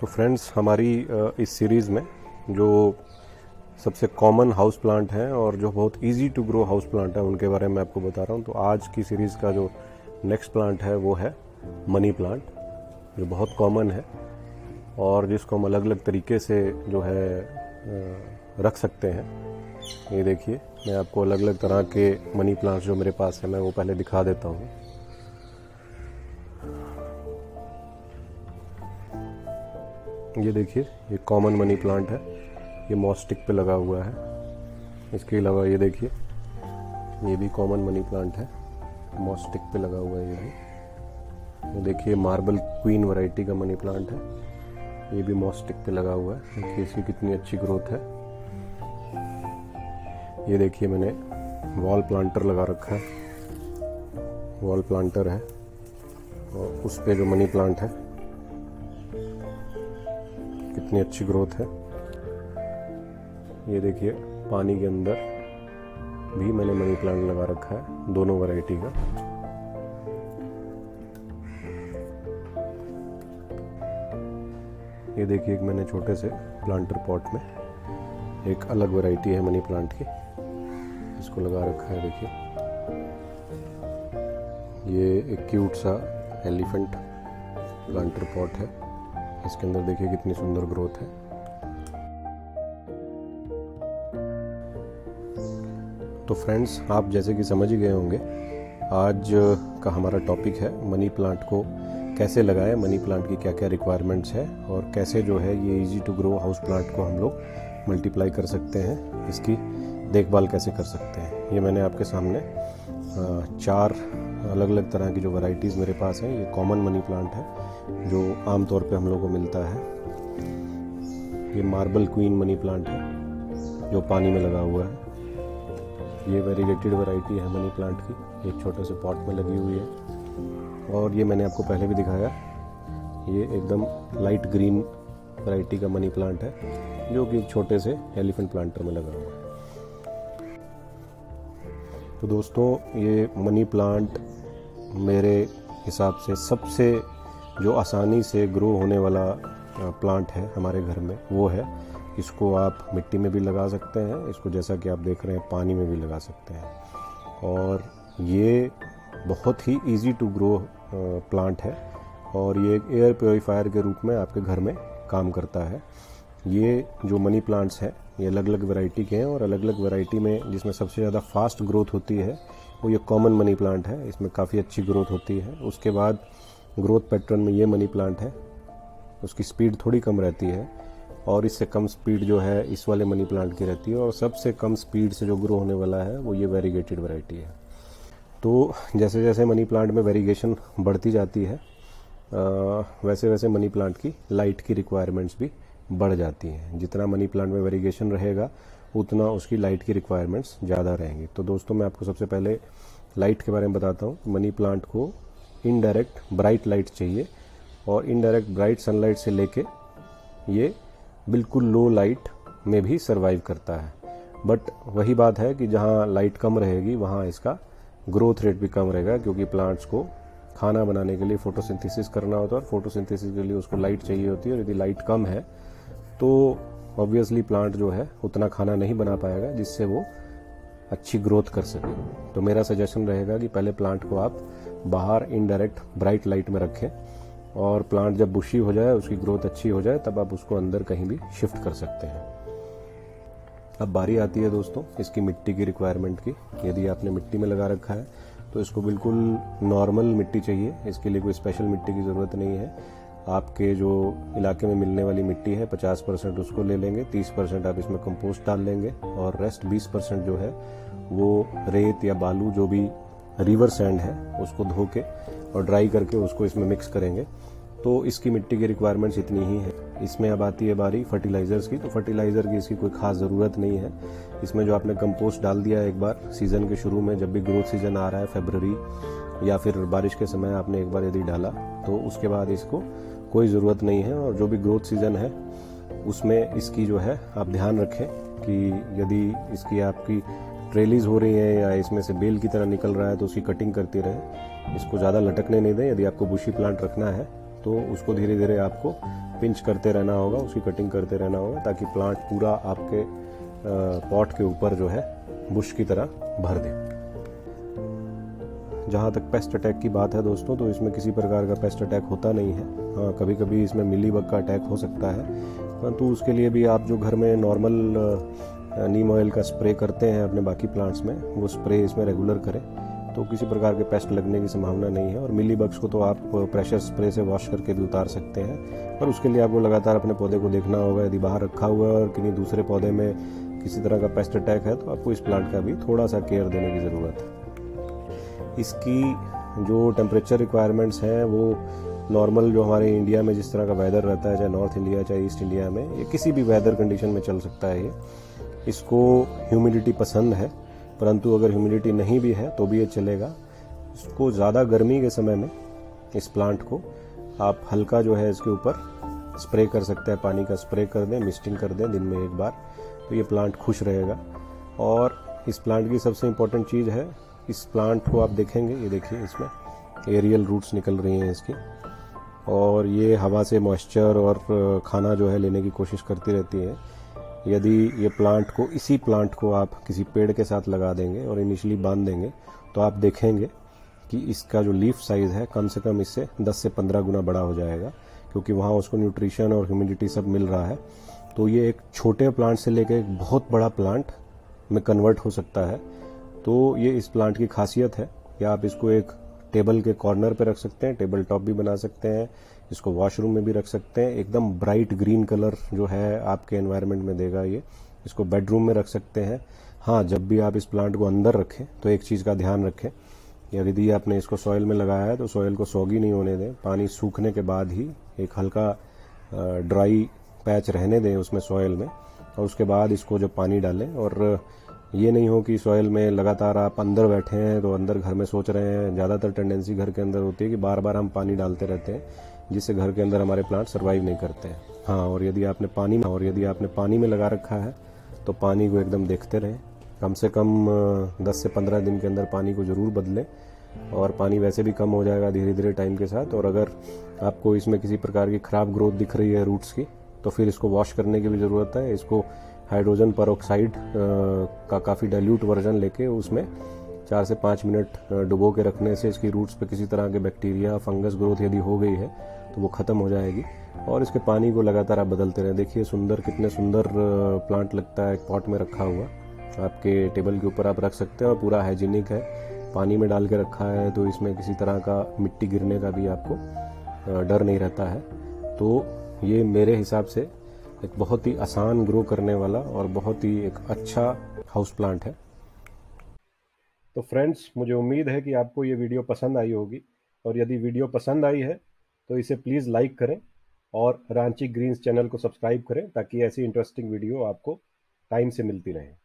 तो फ्रेंड्स, हमारी इस सीरीज़ में जो सबसे कॉमन हाउस प्लांट हैं और जो बहुत easy to grow house plant है उनके बारे में आपको बता रहा हूँ। तो आज की सीरीज़ का जो नेक्स्ट प्लांट है वो है मनी प्लांट, जो बहुत कॉमन है और जिसको हम अलग अलग तरीके से जो है रख सकते हैं। ये देखिए, मैं आपको अलग अलग तरह के मनी प्लांट्स जो मेरे पास है मैं वो पहले दिखा देता हूँ। ये देखिए, ये कॉमन मनी प्लांट है, ये मॉस स्टिक पे लगा हुआ है। इसके अलावा ये देखिए, ये भी कॉमन मनी प्लांट है, मॉस स्टिक पे लगा हुआ है। ये भी देखिए, मार्बल क्वीन वैरायटी का मनी प्लांट है, ये भी मॉस स्टिक पे लगा हुआ है। देखिए इसकी कितनी अच्छी ग्रोथ है। ये देखिए, मैंने वॉल प्लांटर लगा रखा है, वॉल प्लांटर है और उस पे जो मनी प्लांट है कितनी अच्छी ग्रोथ है। ये देखिए, पानी के अंदर भी मैंने मनी प्लांट लगा रखा है, दोनों वैरायटी का। ये देखिए, एक मैंने छोटे से प्लांटर पॉट में एक अलग वैरायटी है मनी प्लांट की, इसको लगा रखा है। देखिए, ये एक क्यूट सा एलिफेंट प्लांटर पॉट है, इसके अंदर देखिए कितनी सुंदर ग्रोथ है। तो फ्रेंड्स, आप जैसे कि समझ ही गए होंगे, आज का हमारा टॉपिक है मनी प्लांट को कैसे लगाएं, मनी प्लांट की क्या क्या रिक्वायरमेंट्स है और कैसे जो है ये easy to grow house plant को हम लोग मल्टीप्लाई कर सकते हैं, इसकी देखभाल कैसे कर सकते हैं। ये मैंने आपके सामने 4 अलग अलग तरह की जो वैरायटीज़ मेरे पास हैं। ये कॉमन मनी प्लांट है जो आमतौर पे हम लोगों को मिलता है। ये मार्बल क्वीन मनी प्लांट है जो पानी में लगा हुआ है। ये वेरीगेटेड वैरायटी है मनी प्लांट की, एक छोटे से पॉट में लगी हुई है। और ये मैंने आपको पहले भी दिखाया, ये एकदम लाइट ग्रीन वैरायटी का मनी प्लांट है जो कि एक छोटे से एलिफेंट प्लांटर में लगा हुआ है। तो दोस्तों, ये मनी प्लांट मेरे हिसाब से सबसे जो आसानी से ग्रो होने वाला प्लांट है हमारे घर में वो है। इसको आप मिट्टी में भी लगा सकते हैं, इसको जैसा कि आप देख रहे हैं पानी में भी लगा सकते हैं। और ये बहुत ही इजी टू ग्रो प्लांट है और ये एक एयर प्योरीफायर के रूप में आपके घर में काम करता है। ये जो मनी प्लांट्स हैं ये अलग अलग वैरायटी के हैं और अलग अलग वैरायटी में जिसमें सबसे ज़्यादा फास्ट ग्रोथ होती है वो ये कॉमन मनी प्लांट है, इसमें काफ़ी अच्छी ग्रोथ होती है। उसके बाद ग्रोथ पैटर्न में ये मनी प्लांट है, उसकी स्पीड थोड़ी कम रहती है और इससे कम स्पीड जो है इस वाले मनी प्लांट की रहती है। और सबसे कम स्पीड से जो ग्रो होने वाला है वो ये वेरीगेटेड वैरायटी है। तो जैसे जैसे मनी प्लांट में वेरीगेशन बढ़ती जाती है वैसे वैसे मनी प्लांट की लाइट की रिक्वायरमेंट्स भी बढ़ जाती हैं। जितना मनी प्लांट में वेरीगेशन रहेगा उतना उसकी लाइट की रिक्वायरमेंट्स ज़्यादा रहेंगी। तो दोस्तों, मैं आपको सबसे पहले लाइट के बारे में बताता हूँ। मनी प्लांट को इनडायरेक्ट ब्राइट लाइट चाहिए और इनडायरेक्ट ब्राइट सनलाइट से लेके ये बिल्कुल लो लाइट में भी सर्वाइव करता है। बट वही बात है कि जहाँ लाइट कम रहेगी वहाँ इसका ग्रोथ रेट भी कम रहेगा, क्योंकि प्लांट्स को खाना बनाने के लिए फोटोसिंथेसिस करना होता है और फोटोसिंथेसिस के लिए उसको लाइट चाहिए होती है। और यदि लाइट कम है तो ऑब्वियसली प्लांट जो है उतना खाना नहीं बना पाएगा जिससे वो अच्छी ग्रोथ कर सके। तो मेरा सजेशन रहेगा कि पहले प्लांट को आप बाहर इनडायरेक्ट ब्राइट लाइट में रखें और प्लांट जब बुशी हो जाए, उसकी ग्रोथ अच्छी हो जाए, तब आप उसको अंदर कहीं भी शिफ्ट कर सकते हैं। अब बारी आती है दोस्तों इसकी मिट्टी की रिक्वायरमेंट की। यदि आपने मिट्टी में लगा रखा है तो इसको बिल्कुल नॉर्मल मिट्टी चाहिए, इसके लिए कोई स्पेशल मिट्टी की ज़रूरत नहीं है। आपके जो इलाके में मिलने वाली मिट्टी है 50% उसको ले लेंगे, 30% आप इसमें कंपोस्ट डाल लेंगे और रेस्ट 20% जो है वो रेत या बालू, जो भी रिवर सैंड है, उसको धो के और ड्राई करके उसको इसमें मिक्स करेंगे। तो इसकी मिट्टी की रिक्वायरमेंट्स इतनी ही है। इसमें अब आती है बारी फर्टिलाइज़र्स की। तो फर्टिलाइज़र की इसकी कोई खास ज़रूरत नहीं है। इसमें जो आपने कंपोस्ट डाल दिया है एक बार सीज़न के शुरू में, जब भी ग्रोथ सीज़न आ रहा है फरवरी या फिर बारिश के समय आपने एक बार यदि डाला तो उसके बाद इसको कोई ज़रूरत नहीं है। और जो भी ग्रोथ सीज़न है उसमें इसकी जो है आप ध्यान रखें कि यदि इसकी आपकी ट्रेलीज हो रही है या इसमें से बेल की तरह निकल रहा है तो उसकी कटिंग करती रहे, इसको ज़्यादा लटकने नहीं दें। यदि आपको बुशी प्लांट रखना है तो उसको धीरे धीरे आपको पिंच करते रहना होगा, उसकी कटिंग करते रहना होगा, ताकि प्लांट पूरा आपके पॉट के ऊपर जो है बुश की तरह भर दे। जहाँ तक पेस्ट अटैक की बात है दोस्तों, तो इसमें किसी प्रकार का पेस्ट अटैक होता नहीं है। हाँ, कभी कभी इसमें मिलीबग का अटैक हो सकता है, परंतु उसके लिए भी आप जो घर में नॉर्मल नीम ऑयल का स्प्रे करते हैं अपने बाकी प्लांट्स में, वो स्प्रे इसमें रेगुलर करें तो किसी प्रकार के पेस्ट लगने की संभावना नहीं है। और मिलीबग्स को तो आप प्रेशर स्प्रे से वॉश करके भी उतार सकते हैं, पर उसके लिए आपको लगातार अपने पौधे को देखना होगा। यदि बाहर रखा हुआ है और किसी दूसरे पौधे में किसी तरह का पेस्ट अटैक है तो आपको इस प्लांट का भी थोड़ा सा केयर देने की ज़रूरत है। इसकी जो टेम्परेचर रिक्वायरमेंट्स हैं वो नॉर्मल जो हमारे इंडिया में जिस तरह का वेदर रहता है, चाहे नॉर्थ इंडिया चाहे ईस्ट इंडिया में, ये किसी भी वेदर कंडीशन में चल सकता है। ये इसको ह्यूमिडिटी पसंद है, परंतु अगर ह्यूमिडिटी नहीं भी है तो भी ये चलेगा। इसको ज़्यादा गर्मी के समय में इस प्लांट को आप हल्का जो है इसके ऊपर स्प्रे कर सकते हैं, पानी का स्प्रे कर दें, मिस्टिंग कर दें दिन में एक बार, तो ये प्लांट खुश रहेगा। और इस प्लांट की सबसे इम्पोर्टेंट चीज़ है, इस प्लांट को आप देखेंगे, ये देखिए इसमें एरियल रूट्स निकल रही हैं इसकी, और ये हवा से मॉइस्चर और खाना जो है लेने की कोशिश करती रहती है। यदि ये इसी प्लांट को आप किसी पेड़ के साथ लगा देंगे और इनिशियली बांध देंगे तो आप देखेंगे कि इसका जो लीफ साइज़ है कम से कम इससे 10 से 15 गुना बड़ा हो जाएगा, क्योंकि वहाँ उसको न्यूट्रिशन और ह्यूमिडिटी सब मिल रहा है। तो ये एक छोटे प्लांट से लेकर एक बहुत बड़ा प्लांट में कन्वर्ट हो सकता है। तो ये इस प्लांट की खासियत है कि आप इसको एक टेबल के कॉर्नर पे रख सकते हैं, टेबल टॉप भी बना सकते हैं, इसको वॉशरूम में भी रख सकते हैं। एकदम ब्राइट ग्रीन कलर जो है आपके एनवायरनमेंट में देगा ये। इसको बेडरूम में रख सकते हैं। हाँ, जब भी आप इस प्लांट को अंदर रखें तो एक चीज़ का ध्यान रखें, यदि आपने इसको सॉइल में लगाया है तो सॉइल को सॉगी नहीं होने दें। पानी सूखने के बाद ही एक हल्का ड्राई पैच रहने दें उसमें सॉइल में, और उसके बाद इसको जब पानी डालें। और ये नहीं हो कि सॉइल में लगातार आप अंदर बैठे हैं तो अंदर घर में सोच रहे हैं। ज़्यादातर टेंडेंसी घर के अंदर होती है कि बार बार हम पानी डालते रहते हैं, जिससे घर के अंदर हमारे प्लांट सर्वाइव नहीं करते हैं। हाँ, और यदि आपने पानी में लगा रखा है तो पानी को एकदम देखते रहें। कम से कम 10 से 15 दिन के अंदर पानी को ज़रूर बदलें, और पानी वैसे भी कम हो जाएगा धीरे धीरे टाइम के साथ। और अगर आपको इसमें किसी प्रकार की ख़राब ग्रोथ दिख रही है रूट्स की, तो फिर इसको वॉश करने की भी ज़रूरत है। इसको हाइड्रोजन परऑक्साइड का काफ़ी डाइल्यूट वर्जन लेके उसमें 4 से 5 मिनट डुबो के रखने से इसकी रूट्स पे किसी तरह के बैक्टीरिया फंगस ग्रोथ यदि हो गई है तो वो ख़त्म हो जाएगी। और इसके पानी को लगातार आप बदलते रहें। देखिए कितने सुंदर प्लांट लगता है एक पॉट में रखा हुआ। आपके टेबल के ऊपर आप रख सकते हैं और पूरा हाइजीनिक है। पानी में डाल के रखा है तो इसमें किसी तरह का मिट्टी गिरने का भी आपको डर नहीं रहता है। तो ये मेरे हिसाब से एक बहुत ही आसान ग्रो करने वाला और बहुत ही एक अच्छा हाउस प्लांट है। तो फ्रेंड्स, मुझे उम्मीद है कि आपको ये वीडियो पसंद आई होगी, और यदि वीडियो पसंद आई है तो इसे प्लीज़ लाइक करें और रांची ग्रीन्स चैनल को सब्सक्राइब करें, ताकि ऐसी इंटरेस्टिंग वीडियो आपको टाइम से मिलती रहे।